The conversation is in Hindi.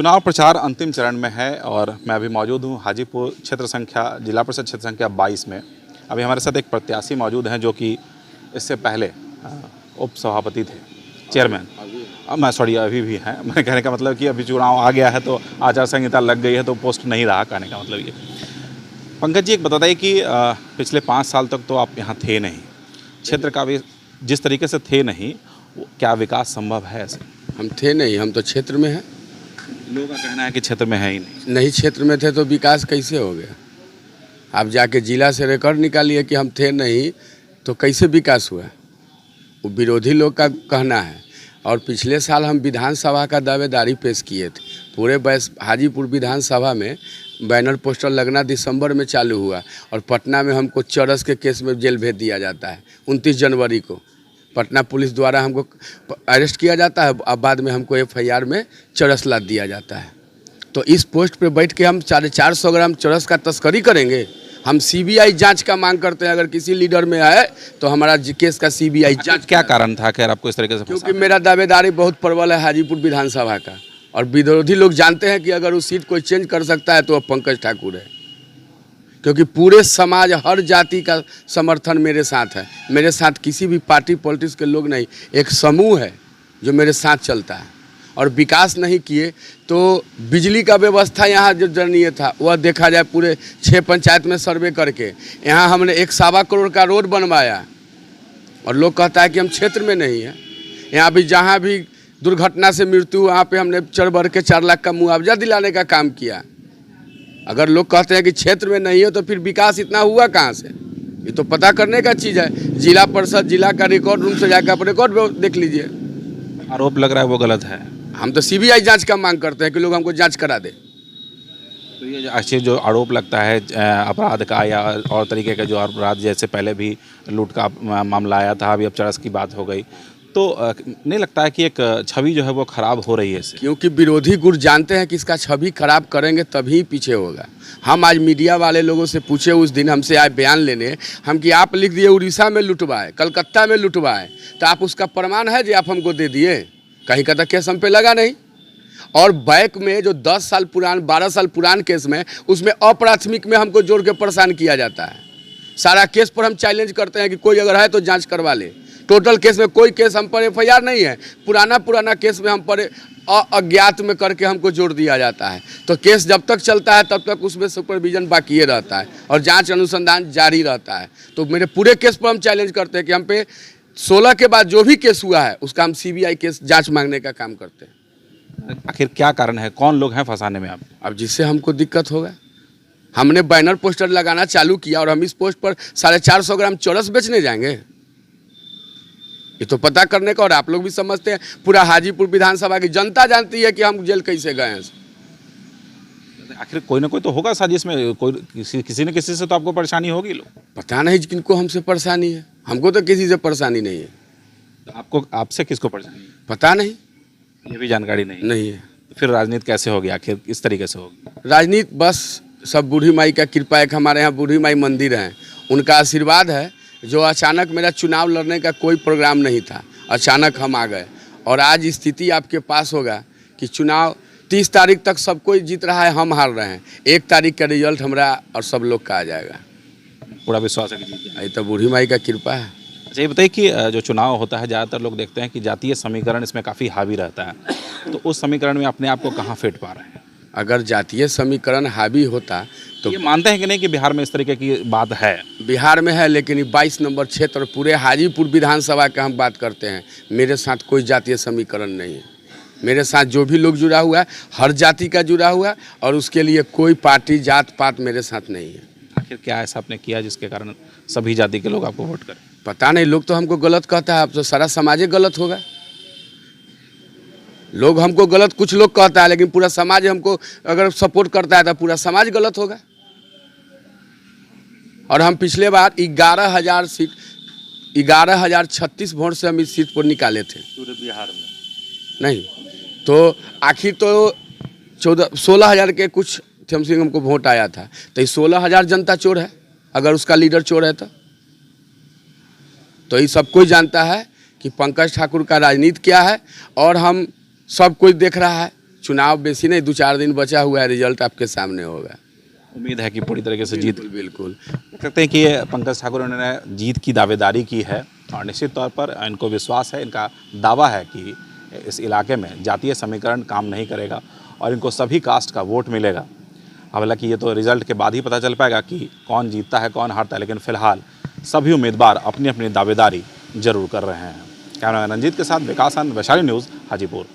चुनाव प्रचार अंतिम चरण में है और मैं अभी मौजूद हूँ हाजीपुर जिला परिषद क्षेत्र संख्या 22 में। अभी हमारे साथ एक प्रत्याशी मौजूद हैं जो कि इससे पहले उप सभापति थे, चेयरमैन। अभी भी हैं। मैं कहने का मतलब कि अभी चुनाव आ गया है तो आचार संहिता लग गई है तो पोस्ट नहीं रहा, कहने का मतलब ये। पंकज जी, एक बताइए कि पिछले 5 साल तक तो आप यहाँ थे नहीं, क्षेत्र का भी जिस तरीके से थे नहीं, क्या विकास संभव है ऐसे? हम थे नहीं, हम तो क्षेत्र में हैं। लोगों का कहना है कि क्षेत्र में है ही नहीं क्षेत्र में थे तो विकास कैसे हो गया? आप जाके जिला से रिकॉर्ड निकालिए कि हम थे नहीं तो कैसे विकास हुआ? वो विरोधी लोग का कहना है। और पिछले साल हम विधानसभा का दावेदारी पेश किए थे। पूरे हाजीपुर विधानसभा में बैनर पोस्टर लगना दिसंबर में चालू हुआ और पटना में हमको चरस के केस में जेल भेज दिया जाता है। 29 जनवरी को पटना पुलिस द्वारा हमको अरेस्ट किया जाता है, अब बाद में हमको FIR में चरस लाद दिया जाता है। तो इस पोस्ट पे बैठ के हम 450 ग्राम चरस का तस्करी करेंगे? हम CBI जांच का मांग करते हैं। अगर किसी लीडर में है तो हमारा केस का CBI जांच। क्या कारण था खैर आपको इस तरीके से? क्योंकि मेरा दावेदारी बहुत प्रबल है हाजीपुर विधानसभा का, और विरोधी लोग जानते हैं कि अगर उस सीट कोई चेंज कर सकता है तो वह पंकज ठाकुर है। क्योंकि पूरे समाज, हर जाति का समर्थन मेरे साथ है। मेरे साथ किसी भी पार्टी पॉलिटिक्स के लोग नहीं, एक समूह है जो मेरे साथ चलता है। और विकास नहीं किए तो बिजली का व्यवस्था यहाँ जो दयनीय था वह देखा जाए। पूरे 6 पंचायत में सर्वे करके यहाँ हमने 1.25 करोड़ का रोड बनवाया और लोग कहता है कि हम क्षेत्र में नहीं है। यहाँ भी जहाँ भी दुर्घटना से मृत्यु, वहाँ पे हमने चढ़ बढ़ के 4 लाख का मुआवजा दिलाने का काम किया। अगर लोग कहते हैं कि क्षेत्र में नहीं है तो फिर विकास इतना हुआ कहाँ से? ये तो पता करने का चीज़ है। जिला परिषद, जिला का रिकॉर्ड रूम से जाकर आप रिकॉर्ड देख लीजिए। आरोप लग रहा है वो गलत है। हम तो CBI जांच का मांग करते हैं कि लोग हमको जांच करा दे। तो ये अच्छे जो आरोप लगता है अपराध का या और तरीके का जो अपराध, जैसे पहले भी लूट का मामला आया था, अभी अब चरस की बात हो गई, तो नहीं लगता है कि एक छवि जो है वो खराब हो रही है इससे? क्योंकि विरोधी गुट जानते हैं कि इसका छवि खराब करेंगे तभी पीछे होगा। हम आज मीडिया वाले लोगों से पूछे, उस दिन हमसे आए बयान लेने, हम कि आप लिख दिए उड़ीसा में लुटवाए, कलकत्ता में लुटवाए, तो आप उसका प्रमाण है जो आप हमको दे दिए? कहीं का तो केस हम पे लगा नहीं। और बैक में जो 10 साल पुरान, 12 साल पुरान केस में, उसमें अप्राथमिक में हमको जोड़ के परेशान किया जाता है। सारा केस पर हम चैलेंज करते हैं कि कोई अगर है तो जांच करवा ले। टोटल केस में कोई केस हम पर FIR नहीं है। पुराना केस में हम पर अज्ञात में करके हमको जोड़ दिया जाता है। तो केस जब तक चलता है तब तक उसमें सुपरविजन बाकी रहता है और जांच अनुसंधान जारी रहता है। तो मेरे पूरे केस पर हम चैलेंज करते हैं कि हम पे 16 के बाद जो भी केस हुआ है उसका हम CBI केस जांच मांगने का काम करते हैं। आखिर क्या कारण है? कौन लोग हैं फंसाने में आप? अब जिससे हमको दिक्कत होगा। हमने बैनर पोस्टर लगाना चालू किया और हम इस पोस्ट पर 450 ग्राम चरस बेचने जाएंगे? ये तो पता करने का। और आप लोग भी समझते हैं, पूरा हाजीपुर विधानसभा की जनता जानती है कि हम जेल कैसे गए हैं। आखिर कोई ना कोई तो होगा साजिश में, कोई किसी न किसी से तो आपको परेशानी होगी। लोग पता नहीं किनको हमसे परेशानी है। हमको तो किसी से परेशानी नहीं है। तो आपसे किसको परेशानी है? पता नहीं, ये भी जानकारी नहीं है। फिर राजनीति कैसे होगी? आखिर इस तरीके से होगी राजनीति? बस सब बूढ़ी माई का कृपा है। हमारे यहाँ बूढ़ी माई मंदिर है, उनका आशीर्वाद है। जो अचानक, मेरा चुनाव लड़ने का कोई प्रोग्राम नहीं था, अचानक हम आ गए। और आज स्थिति आपके पास होगा कि चुनाव 30 तारीख तक सब कोई जीत रहा है, हम हार रहे हैं। 1 तारीख का रिजल्ट हमारा और सब लोग का आ जाएगा। पूरा विश्वास है कि जीत जाएंगे? ये तो बूढ़ी माई का कृपा है। अच्छा, ये बताइए कि जो चुनाव होता है ज़्यादातर लोग देखते हैं कि जातीय समीकरण इसमें काफ़ी हावी रहता है, तो उस समीकरण में अपने आप को कहाँ फिट पा रहे हैं? अगर जातीय समीकरण हावी होता तो ये मानते हैं कि नहीं कि बिहार में इस तरीके की बात है? बिहार में है, लेकिन ये 22 नंबर क्षेत्र, पूरे हाजीपुर विधानसभा का हम बात करते हैं। मेरे साथ कोई जातीय समीकरण नहीं है। मेरे साथ जो भी लोग जुड़ा हुआ है, हर जाति का जुड़ा हुआ है, और उसके लिए कोई पार्टी, जात पात मेरे साथ नहीं है। आखिर क्या ऐसा आपने किया जिसके कारण सभी जाति के लोग आपको वोट करें? पता नहीं, लोग तो हमको गलत कहता है। अब तो सारा समाज गलत होगा। लोग हमको गलत, कुछ लोग कहता है, लेकिन पूरा समाज हमको अगर सपोर्ट करता है तो पूरा समाज गलत होगा। और हम पिछले बार 11,000 सीट, 11,036 वोट से हम इस सीट पर निकाले थे पूरे बिहार में। नहीं तो आखिर तो 16,000 के कुछ समथिंग हमको वोट आया था। तो ये 16,000 जनता चोर है अगर उसका लीडर चोर है तो ये सब कोई जानता है कि पंकज ठाकुर का राजनीति क्या है। और हम सब कोई देख रहा है चुनाव बेसी नहीं, 2-4 दिन बचा हुआ है, रिजल्ट आपके सामने होगा। उम्मीद है कि पूरी तरीके से जीत बिल्कुल। देख सकते हैं कि ये पंकज ठाकुर उन्होंने जीत की दावेदारी की है और निश्चित तौर पर इनको विश्वास है, इनका दावा है कि इस इलाके में जातीय समीकरण काम नहीं करेगा और इनको सभी कास्ट का वोट मिलेगा। हालांकि ये तो रिजल्ट के बाद ही पता चल पाएगा कि कौन जीतता है कौन हारता है, लेकिन फिलहाल सभी उम्मीदवार अपनी अपनी दावेदारी जरूर कर रहे हैं। कैमरामैन रंजीत के साथ विकास आनंद, वैशाली न्यूज़, हाजीपुर।